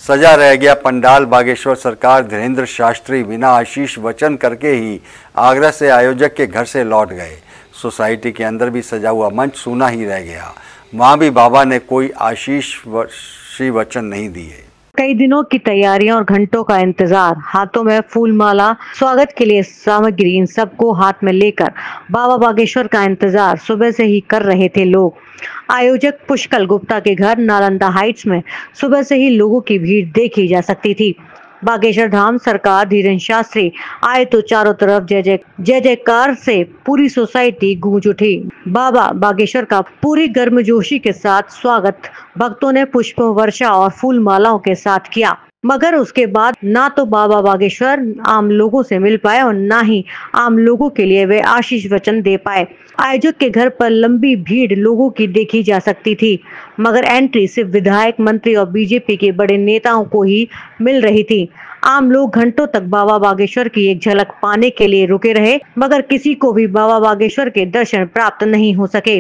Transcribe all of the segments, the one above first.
सजा रह गया पंडाल। बागेश्वर सरकार धीरेन्द्र शास्त्री बिना आशीष वचन करके ही आगरा से आयोजक के घर से लौट गए। सोसाइटी के अंदर भी सजा हुआ मंच सूना ही रह गया। वहाँ भी बाबा ने कोई आशीष वचन नहीं दिए। कई दिनों की तैयारियां और घंटों का इंतजार, हाथों में फूल माला, स्वागत के लिए सामग्री, इन सबको हाथ में लेकर बाबा बागेश्वर का इंतजार सुबह से ही कर रहे थे लोग। आयोजक पुष्कल गुप्ता के घर नालंदा हाइट्स में सुबह से ही लोगों की भीड़ देखी जा सकती थी। बागेश्वर धाम सरकार धीरेन्द्र शास्त्री आए तो चारों तरफ जय जयकार से पूरी सोसाइटी गूंज उठी। बाबा बागेश्वर का पूरी गर्मजोशी के साथ स्वागत भक्तों ने पुष्प वर्षा और फूल मालाओं के साथ किया। मगर उसके बाद ना तो बाबा बागेश्वर आम लोगों से मिल पाए और ना ही आम लोगों के लिए वे आशीष वचन दे पाए। आयोजक के घर पर लंबी भीड़ लोगों की देखी जा सकती थी, मगर एंट्री सिर्फ विधायक, मंत्री और बीजेपी के बड़े नेताओं को ही मिल रही थी। आम लोग घंटों तक बाबा बागेश्वर की एक झलक पाने के लिए रुके रहे, मगर किसी को भी बाबा बागेश्वर के दर्शन प्राप्त नहीं हो सके।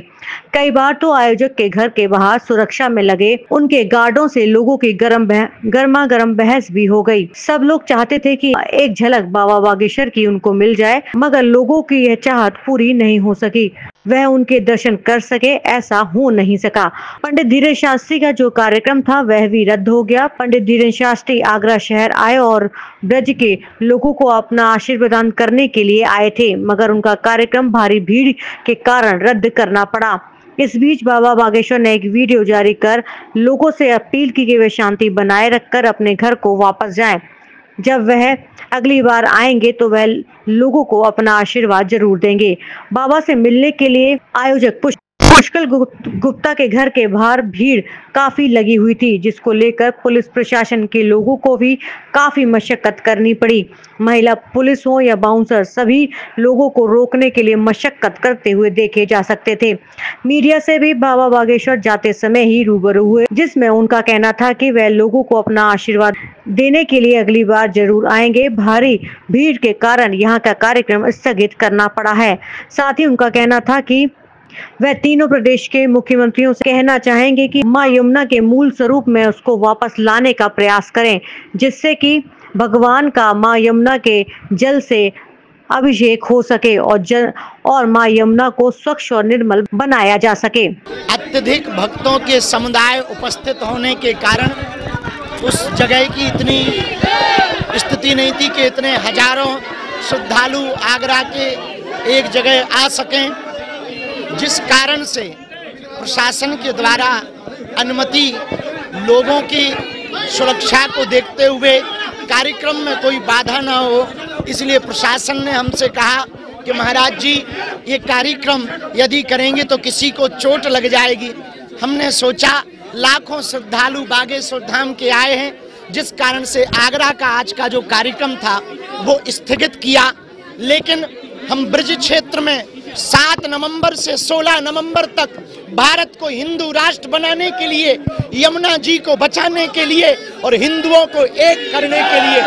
कई बार तो आयोजक के घर के बाहर सुरक्षा में लगे उनके गार्डों से लोगों की गर्मा गर्म बहस भी हो गई। सब लोग चाहते थे कि एक झलक बाबा बागेश्वर की उनको मिल जाए, मगर लोगों की यह चाहत पूरी नहीं हो सकी। वह उनके दर्शन कर सके, ऐसा हो नहीं सका। पंडित धीरेन्द्र शास्त्री का जो कार्यक्रम था वह भी रद्द हो गया। पंडित धीरेन्द्र शास्त्री आगरा शहर आए और ब्रज के लोगों को अपना आशीर्वाद करने के लिए आए थे, मगर उनका कार्यक्रम भारी भीड़ के कारण रद्द करना पड़ा। इस बीच बाबा बागेश्वर ने एक वीडियो जारी कर लोगों से अपील की कि वे शांति बनाए रखकर अपने घर को वापस जाएं। जब वह अगली बार आएंगे तो वह लोगों को अपना आशीर्वाद जरूर देंगे। बाबा से मिलने के लिए आयोजक पुष्कल गुप्ता के घर के बाहर भीड़ काफी लगी हुई थी, जिसको लेकर पुलिस प्रशासन के लोगों को भी काफी मशक्कत करनी पड़ी। महिला पुलिस हो या बाउंसर, सभी लोगों को रोकने के लिए मशक्कत करते हुए देखे जा सकते थे। मीडिया से भी बाबा बागेश्वर जाते समय ही रूबरू हुए, जिसमें उनका कहना था कि वह लोगों को अपना आशीर्वाद देने के लिए अगली बार जरूर आएंगे। भारी भीड़ के कारण यहाँ का कार्यक्रम स्थगित करना पड़ा है। साथ ही उनका कहना था कि वह तीनों प्रदेश के मुख्यमंत्रियों से कहना चाहेंगे कि मां यमुना के मूल स्वरूप में उसको वापस लाने का प्रयास करें, जिससे कि भगवान का मां यमुना के जल से अभिषेक हो सके और मां यमुना को स्वच्छ और निर्मल बनाया जा सके। अत्यधिक भक्तों के समुदाय उपस्थित होने के कारण उस जगह की इतनी स्थिति नहीं थी कि इतने हजारों श्रद्धालु आगरा के एक जगह आ सकें, जिस कारण से प्रशासन के द्वारा अनुमति लोगों की सुरक्षा को देखते हुए कार्यक्रम में कोई बाधा न हो, इसलिए प्रशासन ने हमसे कहा कि महाराज जी ये कार्यक्रम यदि करेंगे तो किसी को चोट लग जाएगी। हमने सोचा लाखों श्रद्धालु बागेश्वर धाम के आए हैं, जिस कारण से आगरा का आज का जो कार्यक्रम था वो स्थगित किया। लेकिन हम ब्रज क्षेत्र में 7 नवंबर से 16 नवंबर तक भारत को हिंदू राष्ट्र बनाने के लिए, यमुना जी को बचाने के लिए और हिंदुओं को एक करने के लिए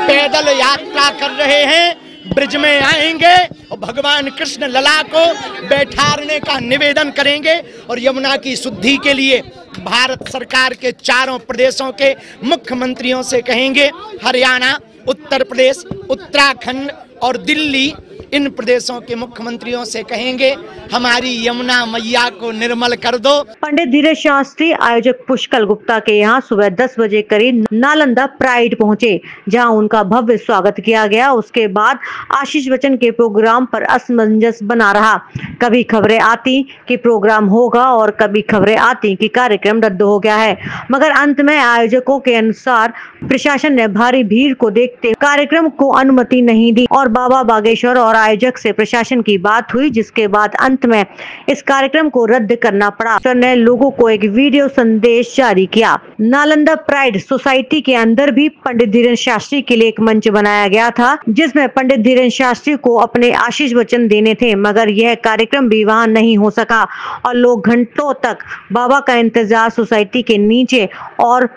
पैदल यात्रा कर रहे हैं। ब्रज में आएंगे और भगवान कृष्ण लला को बैठाने का निवेदन करेंगे और यमुना की शुद्धि के लिए भारत सरकार के चारों प्रदेशों के मुख्यमंत्रियों से कहेंगे, हरियाणा, उत्तर प्रदेश, उत्तराखंड और दिल्ली, इन प्रदेशों के मुख्यमंत्रियों से कहेंगे हमारी यमुना मैया को निर्मल कर दो। पंडित धीरेन्द्र शास्त्री आयोजक पुष्कल गुप्ता के यहाँ सुबह 10 बजे करीब नालंदा प्राइड पहुंचे, जहां उनका भव्य स्वागत किया गया। उसके बाद आशीष वचन के प्रोग्राम पर असमंजस बना रहा। कभी खबरें आती कि प्रोग्राम होगा और कभी खबरें आती कि कार्यक्रम रद्द हो गया है, मगर अंत में आयोजकों के अनुसार प्रशासन ने भारी भीड़ को देखते कार्यक्रम को अनुमति नहीं दी और बाबा बागेश्वर और आयोजक से प्रशासन की बात हुई, जिसके बाद अंत में इस कार्यक्रम को रद्द करना पड़ा। सर ने लोगों को एक वीडियो संदेश जारी किया। नालंदा प्राइड सोसाइटी के अंदर भी पंडित धीरेन्द्र शास्त्री के लिए एक मंच बनाया गया था, जिसमें पंडित धीरेन्द्र शास्त्री को अपने आशीष वचन देने थे, मगर यह कार्यक्रम भी वहां नहीं हो सका और लोग घंटों तक बाबा का इंतजार सोसाइटी के नीचे और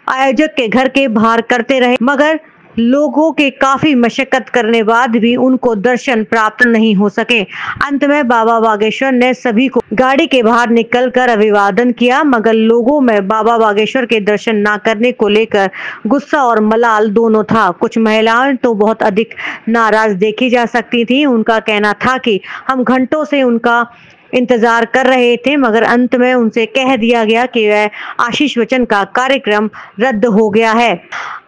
आयोजक के घर के बाहर करते रहे, मगर लोगों के काफी मशक्कत करने बाद भी उनको दर्शन प्राप्त नहीं हो सके। अंत में बाबा बागेश्वर ने सभी को गाड़ी के बाहर निकलकर अभिवादन किया, मगर लोगों में बाबा बागेश्वर के दर्शन न करने को लेकर गुस्सा और मलाल दोनों था। कुछ महिलाएं तो बहुत अधिक नाराज देखी जा सकती थी। उनका कहना था कि हम घंटों से उनका इंतजार कर रहे थे, मगर अंत में उनसे कह दिया गया कि वह आशीष वचन का कार्यक्रम रद्द हो गया है।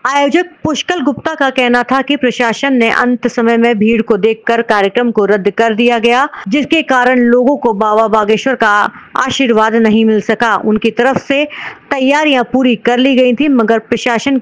आयोजक पुष्कल गुप्ता का कहना था कि प्रशासन ने अंत समय में भीड़ को देखकर कार्यक्रम को रद्द कर दिया गया, जिसके कारण लोगों को बाबा बागेश्वर का आशीर्वाद नहीं मिल सका। उनकी तरफ से तैयारियां पूरी कर ली गई थी, मगर प्रशासन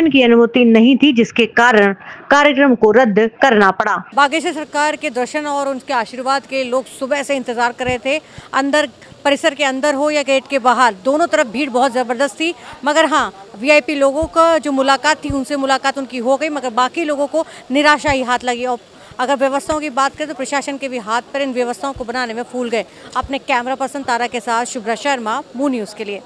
की अनुमति नहीं थी, जिसके कारण कार्यक्रम को रद्द करना पड़ा। बागेश्वर सरकार के दर्शन और उनके आशीर्वाद के लोग सुबह से इंतजार कर रहे थे। अंदर परिसर के अंदर हो या गेट के बाहर, दोनों तरफ भीड़ बहुत ज़बरदस्त थी। मगर हाँ, वीआईपी लोगों का जो मुलाकात थी उनसे मुलाकात उनकी हो गई, मगर बाकी लोगों को निराशा ही हाथ लगी। और अगर व्यवस्थाओं की बात करें तो प्रशासन के भी हाथ पर इन व्यवस्थाओं को बनाने में फूल गए। अपने कैमरा पर्सन तारा के साथ शुभ्रा शर्मा, मून न्यूज़ के लिए।